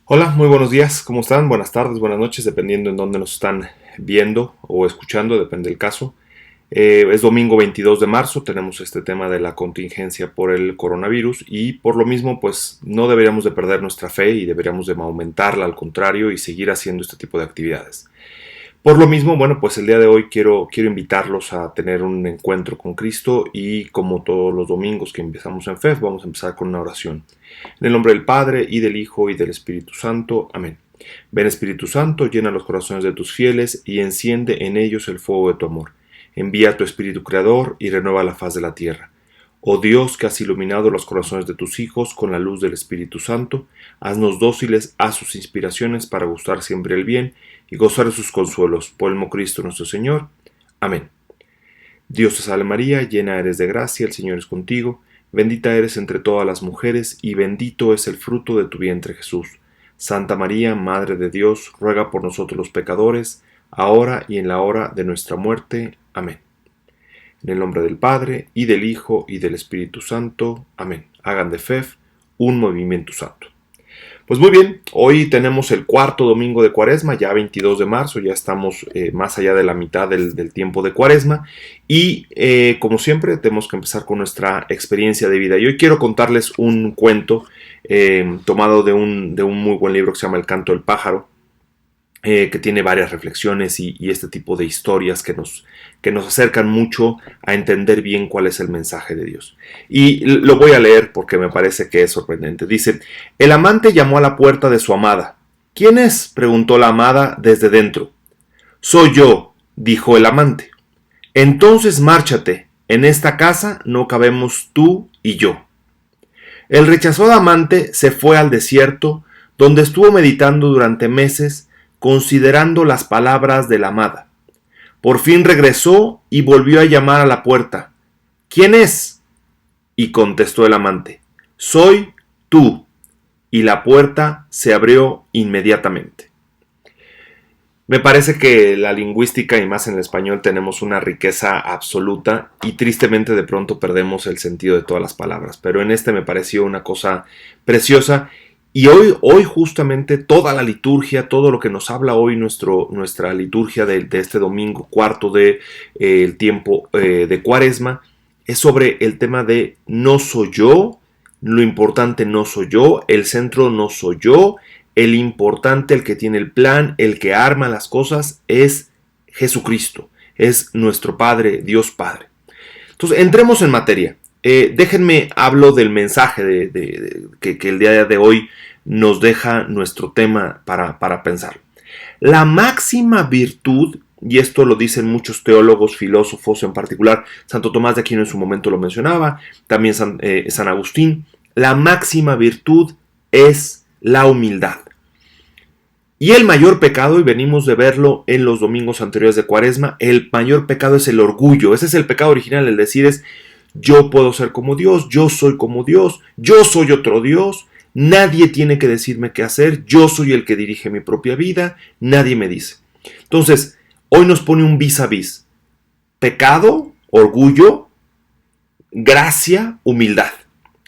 Hola, muy buenos días, ¿cómo están? Buenas tardes, buenas noches, dependiendo en dónde nos están viendo o escuchando, depende del caso. Es domingo 22 de marzo, tenemos este tema de la contingencia por el coronavirus y por lo mismo pues no deberíamos de perder nuestra fe y deberíamos de aumentarla, al contrario, y seguir haciendo este tipo de actividades. Por lo mismo, bueno, pues el día de hoy quiero invitarlos a tener un encuentro con Cristo y como todos los domingos que empezamos en fe, vamos a empezar con una oración. En el nombre del Padre, y del Hijo, y del Espíritu Santo. Amén. Ven Espíritu Santo, llena los corazones de tus fieles, y enciende en ellos el fuego de tu amor. Envía tu Espíritu Creador, y renueva la faz de la tierra. Oh Dios, que has iluminado los corazones de tus hijos con la luz del Espíritu Santo, haznos dóciles a sus inspiraciones para gustar siempre el bien, y gozar de sus consuelos. Por el mismo Cristo nuestro Señor. Amén. Dios te salve María, llena eres de gracia, el Señor es contigo. Bendita eres entre todas las mujeres, y bendito es el fruto de tu vientre Jesús. Santa María, Madre de Dios, ruega por nosotros los pecadores, ahora y en la hora de nuestra muerte. Amén. En el nombre del Padre, y del Hijo, y del Espíritu Santo. Amén. Hagan de FEF un movimiento santo. Pues muy bien, hoy tenemos el cuarto domingo de Cuaresma, ya 22 de marzo, ya estamos más allá de la mitad del tiempo de Cuaresma y como siempre tenemos que empezar con nuestra experiencia de vida. Y hoy quiero contarles un cuento tomado de un muy buen libro que se llama El canto del pájaro, que tiene varias reflexiones y este tipo de historias que nos acercan mucho a entender bien cuál es el mensaje de Dios. Y lo voy a leer porque me parece que es sorprendente. Dice: el amante llamó a la puerta de su amada. ¿Quién es?, preguntó la amada desde dentro. Soy yo, dijo el amante. Entonces márchate, en esta casa no cabemos tú y yo. El rechazado amante se fue al desierto, donde estuvo meditando durante meses, considerando las palabras de la amada. Por fin regresó y volvió a llamar a la puerta. ¿Quién es?, y contestó el amante. Soy tú. Y la puerta se abrió inmediatamente. Me parece que la lingüística, y más en el español, tenemos una riqueza absoluta y tristemente de pronto perdemos el sentido de todas las palabras. Pero en este me pareció una cosa preciosa. Y hoy justamente toda la liturgia, todo lo que nos habla hoy nuestra liturgia de este domingo cuarto del tiempo de Cuaresma, es sobre el tema de no soy yo, lo importante no soy yo, el centro no soy yo, el importante, el que tiene el plan, el que arma las cosas es Jesucristo, es nuestro Padre, Dios Padre. Entonces, entremos en materia. Déjenme hablo del mensaje que el día de hoy nos deja nuestro tema para pensar. La máxima virtud, y esto lo dicen muchos teólogos, filósofos, en particular Santo Tomás de Aquino en su momento lo mencionaba, también San Agustín, la máxima virtud es la humildad. Y el mayor pecado, y venimos de verlo en los domingos anteriores de Cuaresma, el mayor pecado es el orgullo. Ese es el pecado original, el decir es: yo puedo ser como Dios, yo soy como Dios, yo soy otro Dios, nadie tiene que decirme qué hacer, yo soy el que dirige mi propia vida, nadie me dice. Entonces, hoy nos pone un vis a vis: pecado, orgullo, gracia, humildad.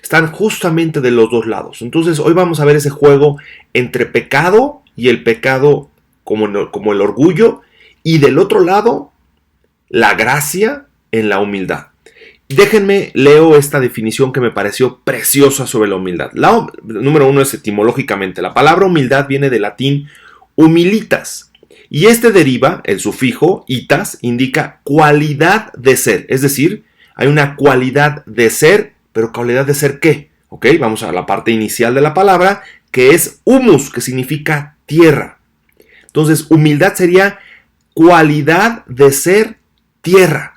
Están justamente de los dos lados. Entonces, hoy vamos a ver ese juego entre pecado y el pecado como el orgullo, y del otro lado, la gracia en la humildad. Déjenme, leo esta definición que me pareció preciosa sobre la humildad. Número uno es etimológicamente. La palabra humildad viene del latín humilitas. Y este deriva, el sufijo itas, indica cualidad de ser. Es decir, hay una cualidad de ser, pero ¿cualidad de ser qué? ¿Ok? Vamos a la parte inicial de la palabra, que es humus, que significa tierra. Entonces, humildad sería cualidad de ser tierra.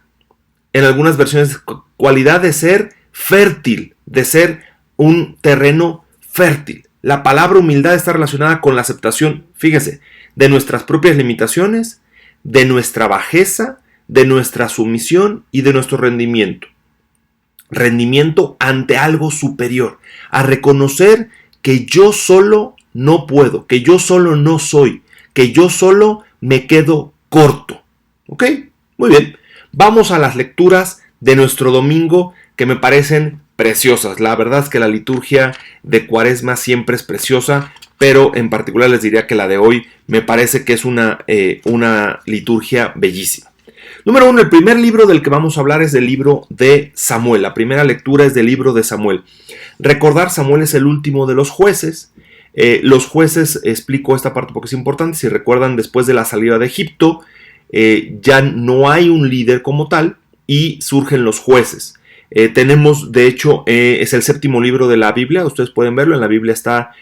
En algunas versiones, cualidad de ser fértil, de ser un terreno fértil. La palabra humildad está relacionada con la aceptación, fíjense, de nuestras propias limitaciones, de nuestra bajeza, de nuestra sumisión y de nuestro rendimiento. Rendimiento ante algo superior, a reconocer que yo solo no puedo, que yo solo no soy, que yo solo me quedo corto. ¿Ok? Muy bien. Vamos a las lecturas de nuestro domingo que me parecen preciosas. La verdad es que la liturgia de Cuaresma siempre es preciosa pero en particular les diría que la de hoy me parece que es una liturgia bellísima. Número 1, el primer libro del que vamos a hablar es del libro de Samuel. La primera lectura es del libro de Samuel. Recordar, Samuel es el último de los jueces. Los jueces, explico esta parte porque es importante, si recuerdan, después de la salida de Egipto, ya no hay un líder como tal y surgen los jueces. Tenemos, de hecho, es el séptimo libro de la Biblia, ustedes pueden verlo, en la Biblia está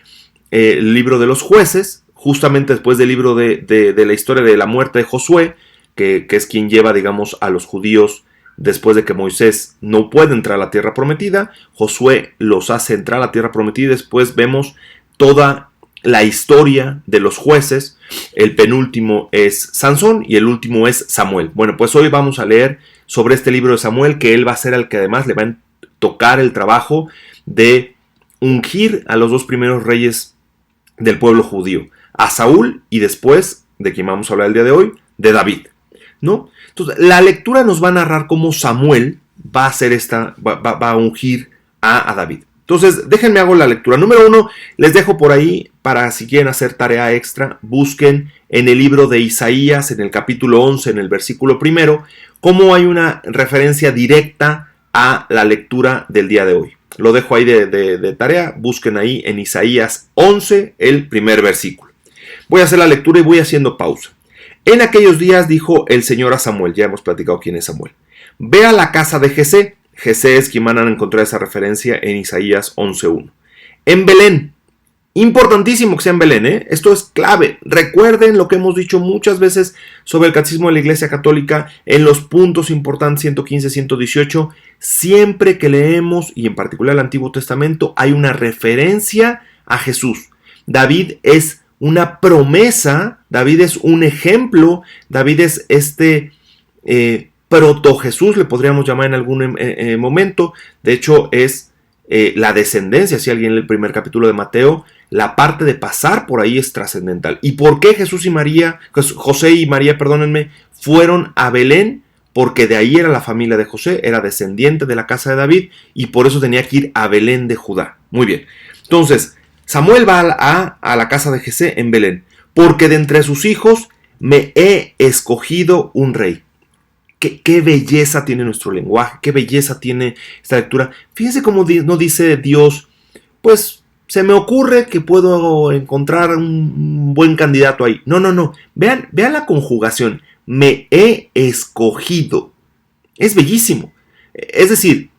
el libro de los jueces, justamente después del libro de la historia de la muerte de Josué, que es quien lleva, digamos, a los judíos después de que Moisés no puede entrar a la tierra prometida. Josué los hace entrar a la tierra prometida y después vemos toda la historia de los jueces. El penúltimo es Sansón y el último es Samuel. Bueno, pues hoy vamos a leer sobre este libro de Samuel, que él va a ser el que además le va a tocar el trabajo de ungir a los dos primeros reyes del pueblo judío, a Saúl y después, de quien vamos a hablar el día de hoy, de David, ¿no? Entonces, la lectura nos va a narrar cómo Samuel va a ungir a David. Entonces, déjenme hago la lectura. Número 1, les dejo por ahí para si quieren hacer tarea extra, busquen en el libro de Isaías, en el capítulo 11, en el versículo 1, cómo hay una referencia directa a la lectura del día de hoy. Lo dejo ahí de tarea, busquen ahí en Isaías 11, el primer versículo. Voy a hacer la lectura y voy haciendo pausa. En aquellos días dijo el Señor a Samuel, ya hemos platicado quién es Samuel, ve a la casa de Jesé. Jesé es quien van a encontrar esa referencia en Isaías 11.1. En Belén, importantísimo que sea en Belén, esto es clave. Recuerden lo que hemos dicho muchas veces sobre el catecismo de la Iglesia Católica en los puntos importantes 115, 118. Siempre que leemos, y en particular el Antiguo Testamento, hay una referencia a Jesús. David es una promesa, David es un ejemplo, David es proto Jesús, le podríamos llamar en algún momento. De hecho es la descendencia, si alguien lee el primer capítulo de Mateo, la parte de pasar por ahí es trascendental. ¿Y por qué José y María, perdónenme, fueron a Belén? Porque de ahí era la familia de José, era descendiente de la casa de David y por eso tenía que ir a Belén de Judá. Muy bien, entonces Samuel va a la casa de Jesé en Belén, porque de entre sus hijos me he escogido un rey. Qué belleza tiene nuestro lenguaje, qué belleza tiene esta lectura. Fíjense cómo no dice Dios, pues se me ocurre que puedo encontrar un buen candidato ahí. No. Vean la conjugación. Me he escogido. Es bellísimo. Es decir,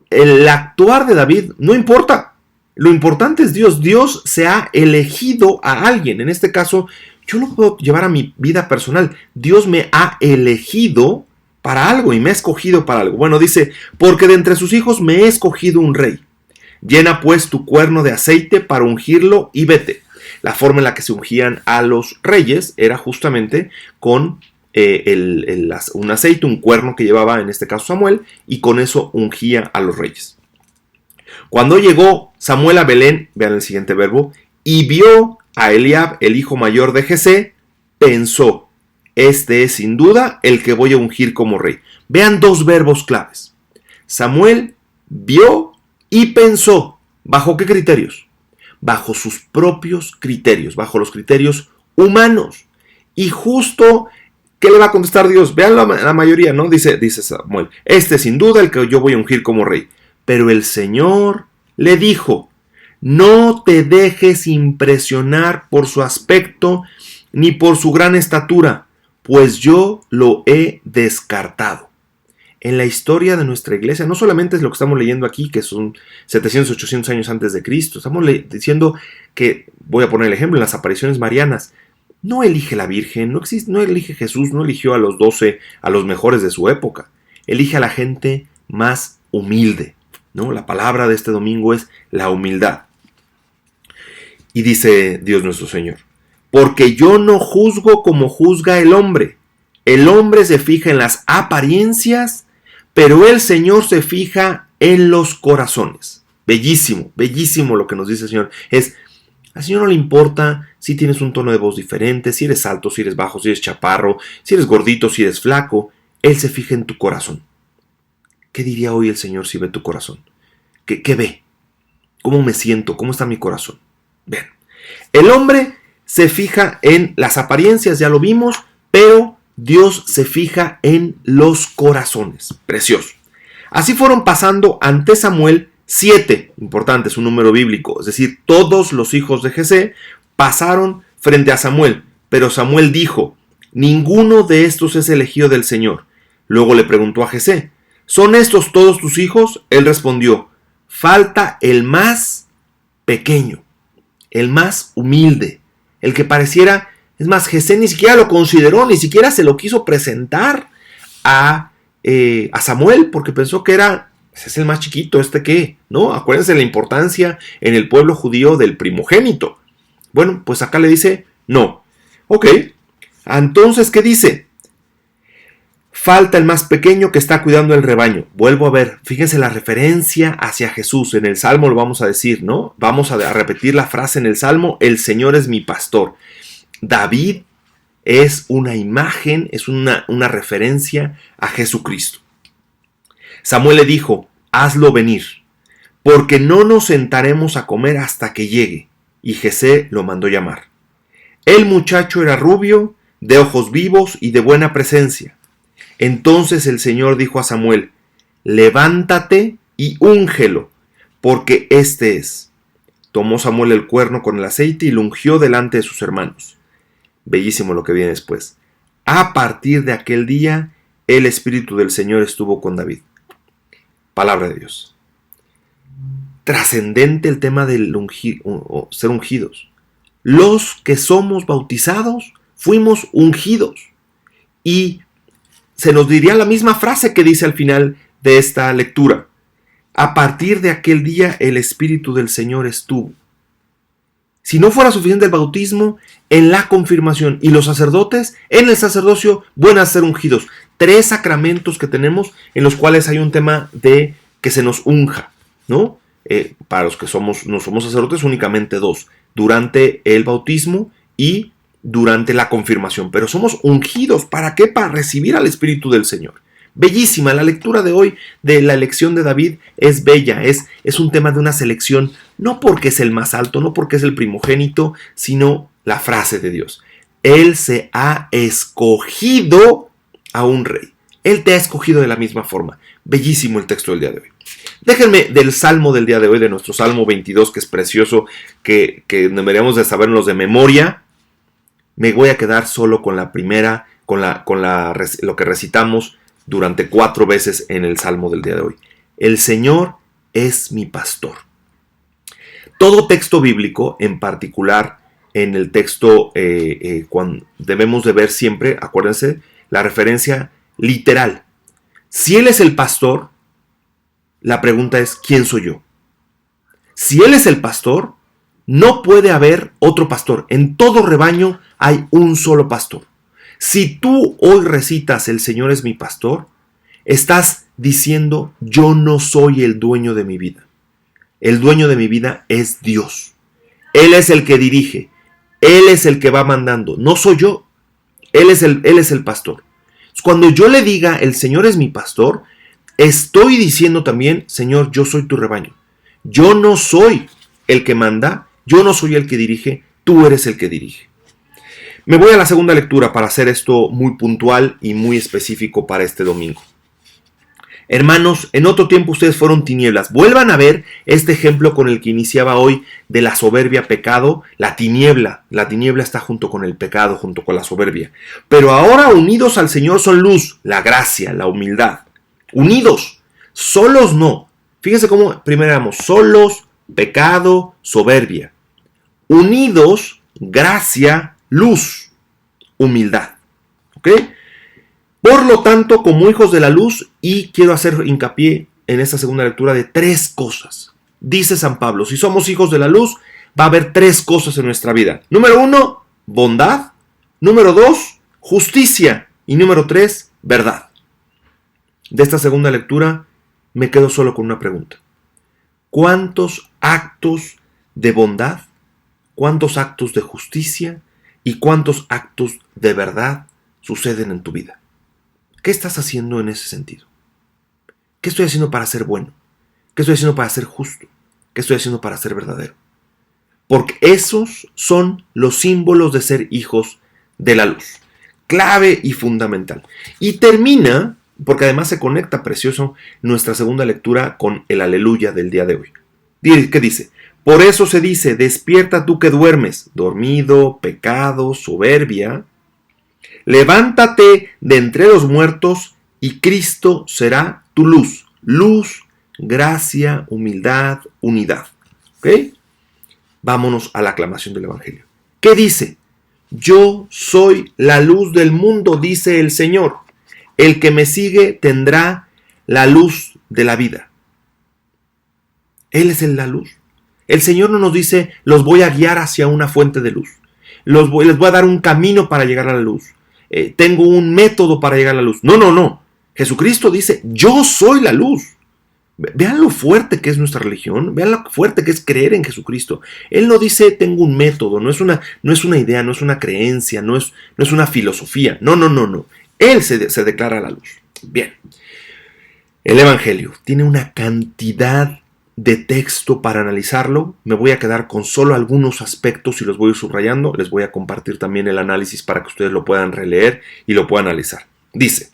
el actuar de David no importa. Lo importante es Dios. Dios se ha elegido a alguien. En este caso, yo lo puedo llevar a mi vida personal. Dios me ha elegido para algo y me ha escogido para algo. Bueno, dice, porque de entre sus hijos me he escogido un rey. Llena pues tu cuerno de aceite para ungirlo y vete. La forma en la que se ungían a los reyes era justamente con un aceite, un cuerno que llevaba en este caso Samuel, y con eso ungía a los reyes. Cuando llegó Samuel a Belén, vean el siguiente verbo, y vio a Eliab, el hijo mayor de Jesé, pensó, este es sin duda el que voy a ungir como rey. Vean dos verbos claves. Samuel vio y pensó. ¿Bajo qué criterios? Bajo sus propios criterios, bajo los criterios humanos. Y justo, ¿qué le va a contestar Dios? Vean la mayoría, ¿no? Dice Samuel, este es sin duda el que yo voy a ungir como rey. Pero el Señor le dijo, no te dejes impresionar por su aspecto ni por su gran estatura, pues yo lo he descartado. En la historia de nuestra iglesia, no solamente es lo que estamos leyendo aquí, que son 700, 800 años antes de Cristo, estamos diciendo que, voy a poner el ejemplo, en las apariciones marianas, no elige la Virgen, no elige Jesús, no eligió a los 12, a los mejores de su época, elige a la gente más humilde, ¿no? La palabra de este domingo es la humildad. Y dice Dios nuestro Señor, porque yo no juzgo como juzga el hombre se fija en las apariencias, pero el Señor se fija en los corazones. Bellísimo, bellísimo lo que nos dice el Señor. Al Señor no le importa si tienes un tono de voz diferente, si eres alto, si eres bajo, si eres chaparro, si eres gordito, si eres flaco. Él se fija en tu corazón. ¿Qué diría hoy el Señor si ve tu corazón? ¿Qué ve? ¿Cómo me siento? ¿Cómo está mi corazón? Bien, El hombre se fija en las apariencias, ya lo vimos, pero Dios se fija en los corazones. Precioso. Así fueron pasando ante Samuel 7, importante, es un número bíblico, es decir, todos los hijos de Jesé pasaron frente a Samuel, pero Samuel dijo: ninguno de estos es elegido del Señor. Luego le preguntó a Jesé: ¿son estos todos tus hijos? Él respondió: falta el más pequeño, el más humilde, el que pareciera, es más, Jesé ni siquiera lo consideró, ni siquiera se lo quiso presentar a Samuel, porque pensó que es el más chiquito, ¿qué? ¿No? Acuérdense la importancia en el pueblo judío del primogénito. Bueno, pues acá le dice, no. Ok, entonces, ¿qué dice? Falta el más pequeño que está cuidando el rebaño. Vuelvo a ver, fíjense la referencia hacia Jesús. En el Salmo lo vamos a decir, ¿no? Vamos a repetir la frase en el Salmo: el Señor es mi pastor. David es una imagen, es una referencia a Jesucristo. Samuel le dijo: hazlo venir, porque no nos sentaremos a comer hasta que llegue. Y Jesé lo mandó llamar. El muchacho era rubio, de ojos vivos y de buena presencia. Entonces el Señor dijo a Samuel: levántate y úngelo, porque este es. Tomó Samuel el cuerno con el aceite y lo ungió delante de sus hermanos. Bellísimo lo que viene después. A partir de aquel día, el Espíritu del Señor estuvo con David. Palabra de Dios. Trascendente el tema del ser ungidos. Los que somos bautizados fuimos ungidos. Y se nos diría la misma frase que dice al final de esta lectura: a partir de aquel día el Espíritu del Señor estuvo. Si no fuera suficiente el bautismo, en la confirmación, y los sacerdotes en el sacerdocio van a ser ungidos. 3 sacramentos que tenemos en los cuales hay un tema de que se nos unja, ¿no? Para los que no somos sacerdotes, únicamente 2, durante el bautismo y durante la confirmación, pero somos ungidos. ¿Para qué? Para recibir al Espíritu del Señor. Bellísima, la lectura de hoy de la elección de David es bella, es un tema de una selección, no porque es el más alto, no porque es el primogénito, sino la frase de Dios: Él se ha escogido a un rey. Él te ha escogido de la misma forma. Bellísimo el texto del día de hoy. Déjenme del Salmo del día de hoy, de nuestro Salmo 22, que es precioso, que deberíamos de sabernos de memoria. Me voy a quedar solo con la primera, lo que recitamos durante 4 veces en el Salmo del día de hoy. El Señor es mi pastor. Todo texto bíblico, en particular en el texto, cuando debemos de ver siempre, acuérdense, la referencia literal. Si Él es el pastor, la pregunta es: ¿quién soy yo? Si Él es el pastor, no puede haber otro pastor. En todo rebaño hay un solo pastor. Si tú hoy recitas el Señor es mi pastor, estás diciendo: yo no soy el dueño de mi vida. El dueño de mi vida es Dios. Él es el que dirige. Él es el que va mandando. No soy yo. Él es el pastor. Cuando yo le diga el Señor es mi pastor, estoy diciendo también: Señor, yo soy tu rebaño. Yo no soy el que manda. Yo no soy el que dirige. Tú eres el que dirige. Me voy a la segunda lectura para hacer esto muy puntual y muy específico para este domingo. Hermanos, en otro tiempo ustedes fueron tinieblas. Vuelvan a ver este ejemplo con el que iniciaba hoy de la soberbia, pecado. La tiniebla está junto con el pecado, junto con la soberbia. Pero ahora unidos al Señor son luz, la gracia, la humildad. Unidos, solos no. Fíjense cómo primero éramos solos, pecado, soberbia. Unidos, gracia, luz, humildad. ¿Ok? Por lo tanto, como hijos de la luz, y quiero hacer hincapié en esta segunda lectura de 3 cosas. Dice San Pablo: si somos hijos de la luz, va a haber 3 cosas en nuestra vida. Número 1, bondad. Número 2, justicia. Y número 3, verdad. De esta segunda lectura me quedo solo con una pregunta: ¿cuántos actos de bondad, cuántos actos de justicia y cuántos actos de verdad suceden en tu vida? ¿Qué estás haciendo en ese sentido? ¿Qué estoy haciendo para ser bueno? ¿Qué estoy haciendo para ser justo? ¿Qué estoy haciendo para ser verdadero? porque esos son los símbolos de ser hijos de la luz. Clave y fundamental. Y termina, porque además se conecta precioso, nuestra segunda lectura con el aleluya del día de hoy. ¿Qué dice? Por eso se dice, despierta tú que duermes, dormido, pecado, soberbia. Levántate de entre los muertos y Cristo será tu luz. Luz, gracia, humildad, unidad. ¿Ok? Vámonos a la aclamación del Evangelio. ¿Qué dice? Yo soy la luz del mundo, dice el Señor. El que me sigue tendrá la luz de la vida. Él es la luz. El Señor no nos dice, los voy a guiar hacia una fuente de luz. Les voy a dar un camino para llegar a la luz. Tengo un método para llegar a la luz. No. Jesucristo dice, yo soy la luz. Vean lo fuerte que es nuestra religión, vean lo fuerte que es creer en Jesucristo. Él no dice tengo un método, no es una idea, no es una creencia, no es una filosofía. No. Él se declara la luz. Bien, el Evangelio tiene una cantidad de texto para analizarlo. Me voy a quedar con solo algunos aspectos y los voy a ir subrayando. Les voy a compartir también el análisis para que ustedes lo puedan releer y lo puedan analizar. Dice,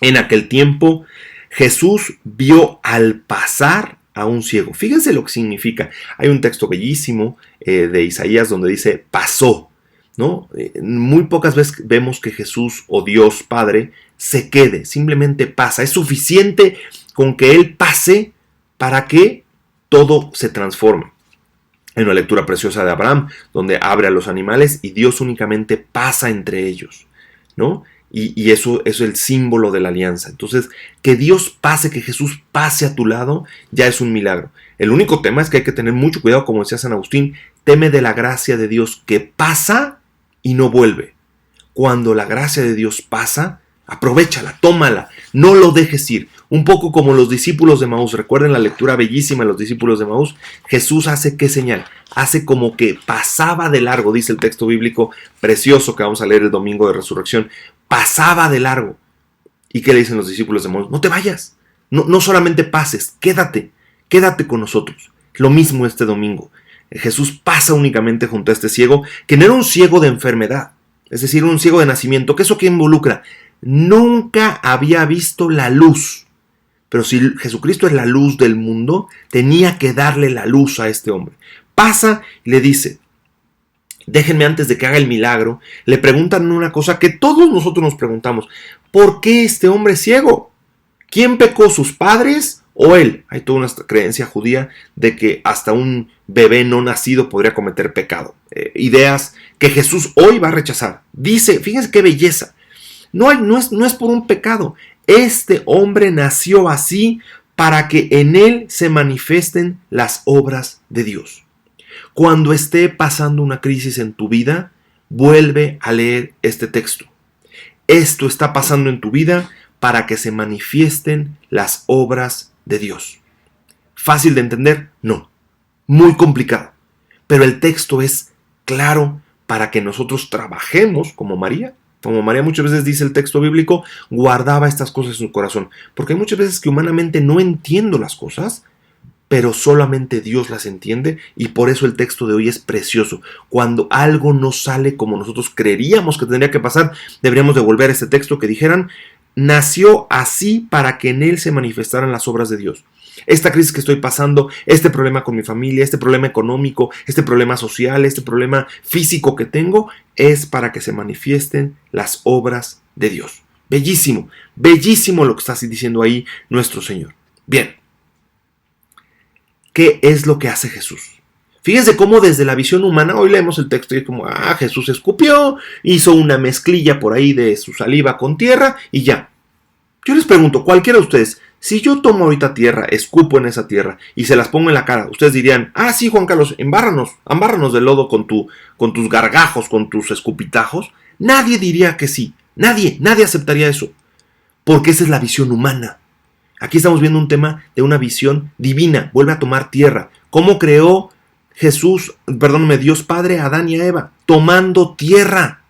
en aquel tiempo Jesús vio al pasar a un ciego. Fíjense lo que significa. Hay un texto bellísimo de Isaías donde dice pasó, ¿no? Muy pocas veces vemos que Jesús o Dios Padre se quede, simplemente pasa. Es suficiente con que Él pase para que todo se transforme. Hay una lectura preciosa de Abraham donde abre a los animales y Dios únicamente pasa entre ellos, ¿no? Y eso es el símbolo de la alianza. Entonces, que Dios pase, que Jesús pase a tu lado, ya es un milagro. El único tema es que hay que tener mucho cuidado, como decía San Agustín, teme de la gracia de Dios que pasa y no vuelve. Cuando la gracia de Dios pasa, aprovéchala, tómala, no lo dejes ir. Un poco como los discípulos de Maús. Recuerden la lectura bellísima de los discípulos de Maús. Jesús hace ¿qué señal? Hace como que pasaba de largo, dice el texto bíblico precioso que vamos a leer el domingo de resurrección. Pasaba de largo. ¿Y qué le dicen los discípulos de Maús? No te vayas. No solamente pases, quédate con nosotros. Lo mismo este domingo. Jesús pasa únicamente junto a este ciego, que no era un ciego de enfermedad, es decir, un ciego de nacimiento. ¿Qué eso qué involucra? Nunca había visto la luz. Pero si Jesucristo es la luz del mundo, tenía que darle la luz a este hombre. Pasa y le dice, déjenme antes de que haga el milagro, le preguntan una cosa que todos nosotros nos preguntamos. ¿Por qué este hombre es ciego? ¿Quién pecó, sus padres o él? Hay toda una creencia judía de que hasta un bebé no nacido podría cometer pecado. Ideas que Jesús hoy va a rechazar. Dice, fíjense qué belleza. No es por un pecado. Este hombre nació así para que en él se manifiesten las obras de Dios. Cuando esté pasando una crisis en tu vida, vuelve a leer este texto. Esto está pasando en tu vida para que se manifiesten las obras de Dios. ¿Fácil de entender? No. Muy complicado. Pero el texto es claro para que nosotros trabajemos como María. Como María muchas veces dice el texto bíblico, guardaba estas cosas en su corazón. Porque hay muchas veces que humanamente no entiendo las cosas, pero solamente Dios las entiende, y por eso el texto de hoy es precioso. Cuando algo no sale como nosotros creeríamos que tendría que pasar, deberíamos devolver este texto que dijeran, nació así para que en él se manifestaran las obras de Dios. Esta crisis que estoy pasando, este problema con mi familia, este problema económico, este problema social, este problema físico que tengo, es para que se manifiesten las obras de Dios. Bellísimo, bellísimo lo que está diciendo ahí nuestro Señor. Bien, ¿qué es lo que hace Jesús? Fíjense cómo desde la visión humana, hoy leemos el texto y es como, Jesús escupió, hizo una mezclilla por ahí de su saliva con tierra y ya. Yo les pregunto, cualquiera de ustedes, si yo tomo ahorita tierra, escupo en esa tierra y se las pongo en la cara, ustedes dirían, sí, Juan Carlos, embárranos de lodo con tus gargajos, con tus escupitajos. Nadie diría que sí, nadie aceptaría eso, porque esa es la visión humana. Aquí estamos viendo un tema de una visión divina, vuelve a tomar tierra. ¿Cómo creó Dios Padre a Adán y a Eva? Tomando tierra.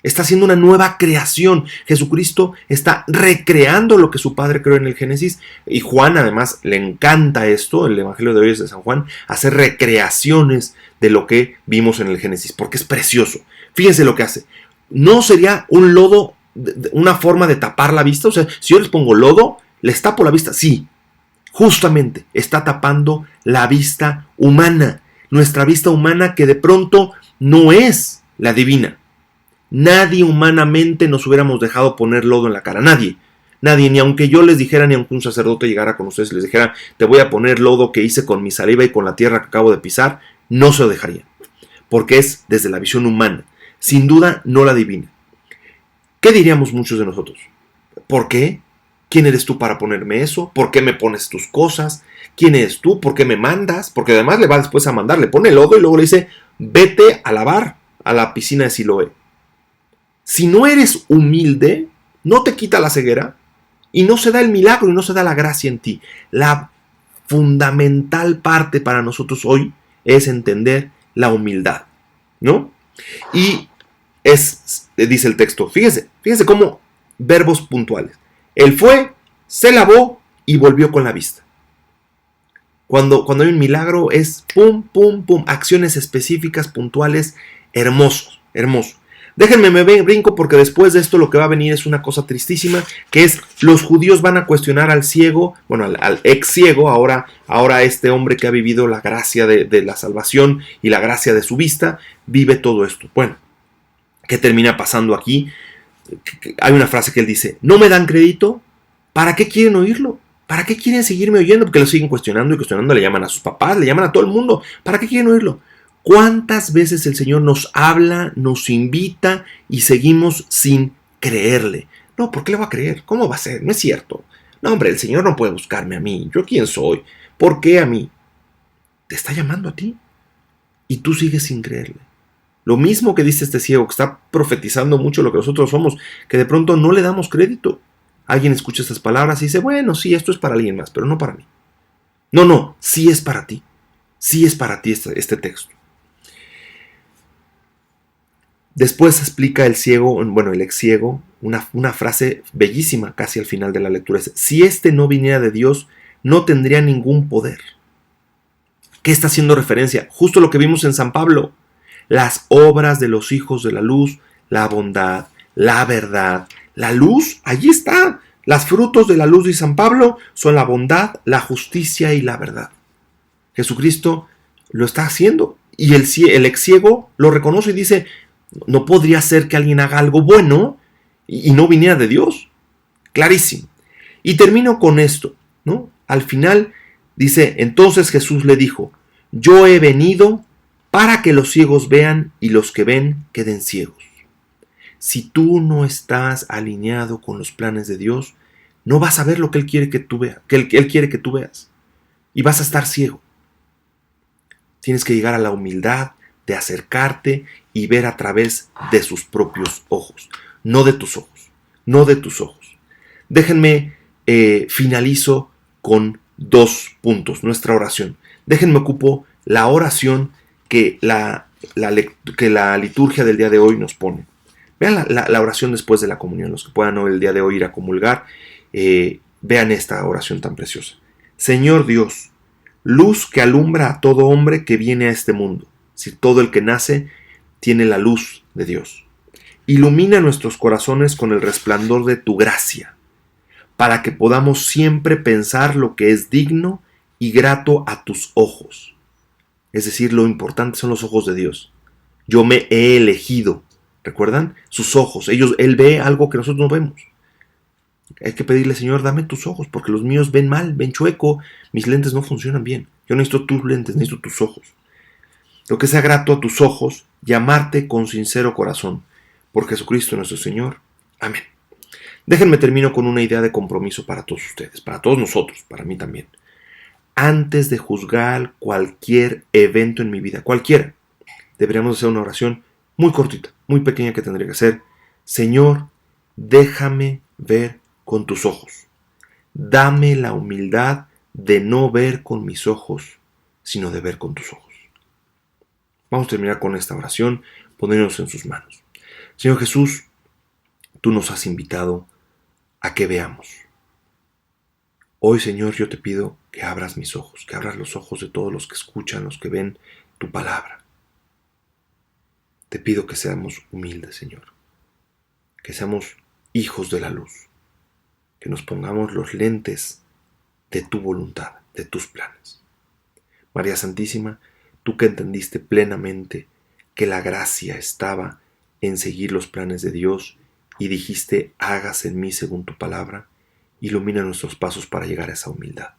Está haciendo una nueva creación. Jesucristo está recreando lo que su Padre creó en el Génesis. Y Juan además le encanta esto, el Evangelio de hoy es de San Juan, hacer recreaciones de lo que vimos en el Génesis, porque es precioso. Fíjense lo que hace. ¿No sería un lodo una forma de tapar la vista? O sea, si yo les pongo lodo, ¿les tapo la vista? Sí, justamente está tapando la vista humana. Nuestra vista humana que de pronto no es la divina. Nadie humanamente nos hubiéramos dejado poner lodo en la cara. Nadie. Nadie, ni aunque yo les dijera, ni aunque un sacerdote llegara con ustedes y les dijera, te voy a poner lodo que hice con mi saliva y con la tierra que acabo de pisar, no se lo dejaría. Porque es desde la visión humana. Sin duda, no la divina. ¿Qué diríamos muchos de nosotros? ¿Por qué? ¿Quién eres tú para ponerme eso? ¿Por qué me pones tus cosas? ¿Quién eres tú? ¿Por qué me mandas? Porque además le va después a mandar, le pone lodo y luego le dice, vete a lavar a la piscina de Siloé. Si no eres humilde, no te quita la ceguera y no se da el milagro y no se da la gracia en ti. La fundamental parte para nosotros hoy es entender la humildad, ¿no? Y dice el texto, fíjense cómo verbos puntuales. Él fue, se lavó y volvió con la vista. Cuando hay un milagro es pum, pum, pum, acciones específicas, puntuales, hermoso. Déjenme, me brinco porque después de esto lo que va a venir es una cosa tristísima, que es los judíos van a cuestionar al ciego, bueno, al ex ciego, ahora este hombre que ha vivido la gracia de la salvación y la gracia de su vista, vive todo esto. Bueno, ¿qué termina pasando aquí? Hay una frase que él dice, no me dan crédito, ¿para qué quieren oírlo? ¿Para qué quieren seguirme oyendo? Porque lo siguen cuestionando y cuestionando, le llaman a sus papás, le llaman a todo el mundo, ¿para qué quieren oírlo? ¿Cuántas veces el Señor nos habla, nos invita y seguimos sin creerle? No, ¿por qué le voy a creer? ¿Cómo va a ser? No es cierto. No, hombre, el Señor no puede buscarme a mí. ¿Yo quién soy? ¿Por qué a mí? Te está llamando a ti y tú sigues sin creerle. Lo mismo que dice este ciego, que está profetizando mucho lo que nosotros somos, que de pronto no le damos crédito. Alguien escucha estas palabras y dice, bueno, sí, esto es para alguien más, pero no para mí. No, sí es para ti. Sí es para ti este texto. Después explica el ciego, bueno, el ex ciego, una frase bellísima casi al final de la lectura. Es, si este no viniera de Dios, no tendría ningún poder. ¿Qué está haciendo referencia? Justo lo que vimos en San Pablo. Las obras de los hijos de la luz, la bondad, la verdad, la luz, allí está. Los frutos de la luz de San Pablo son la bondad, la justicia y la verdad. Jesucristo lo está haciendo y el ex ciego lo reconoce y dice, no podría ser que alguien haga algo bueno y no viniera de Dios. Clarísimo. Y termino con esto, ¿no? Al final dice, entonces Jesús le dijo, yo he venido para que los ciegos vean y los que ven queden ciegos. Si tú no estás alineado con los planes de Dios, no vas a ver lo que Él quiere que tú veas, Él quiere que tú veas. Y vas a estar ciego. Tienes que llegar a la humildad de acercarte y ver a través de sus propios ojos, no de tus ojos, no de tus ojos. Déjenme, finalizo con 2 puntos, nuestra oración. Déjenme ocupo la oración que la liturgia del día de hoy nos pone. Vean la oración después de la comunión, los que puedan hoy el día de hoy ir a comulgar, vean esta oración tan preciosa. Señor Dios, luz que alumbra a todo hombre que viene a este mundo. Si todo el que nace tiene la luz de Dios. Ilumina nuestros corazones con el resplandor de tu gracia, para que podamos siempre pensar lo que es digno y grato a tus ojos. Es decir, lo importante son los ojos de Dios. Yo me he elegido. ¿Recuerdan? Sus ojos. Él ve algo que nosotros no vemos. Hay que pedirle, Señor, dame tus ojos, porque los míos ven mal, ven chueco. Mis lentes no funcionan bien. Yo necesito tus lentes, necesito tus ojos. Lo que sea grato a tus ojos y amarte con sincero corazón. Por Jesucristo nuestro Señor. Amén. Déjenme termino con una idea de compromiso para todos ustedes, para todos nosotros, para mí también. Antes de juzgar cualquier evento en mi vida, cualquiera, deberíamos hacer una oración muy cortita, muy pequeña que tendría que ser, Señor, déjame ver con tus ojos. Dame la humildad de no ver con mis ojos, sino de ver con tus ojos. Vamos a terminar con esta oración, poniéndonos en sus manos. Señor Jesús, tú nos has invitado a que veamos. Hoy, Señor, yo te pido que abras mis ojos, que abras los ojos de todos los que escuchan, los que ven tu palabra. Te pido que seamos humildes, Señor, que seamos hijos de la luz, que nos pongamos los lentes de tu voluntad, de tus planes. María Santísima, tú que entendiste plenamente que la gracia estaba en seguir los planes de Dios y dijiste, hágase en mí según tu palabra, ilumina nuestros pasos para llegar a esa humildad.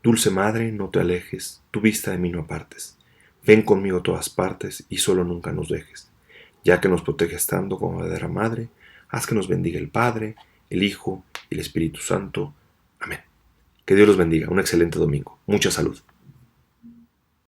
Dulce Madre, no te alejes, tu vista de mí no apartes. Ven conmigo a todas partes y solo nunca nos dejes. Ya que nos proteges tanto como verdadera Madre, haz que nos bendiga el Padre, el Hijo y el Espíritu Santo. Amén. Que Dios los bendiga. Un excelente domingo. Mucha salud.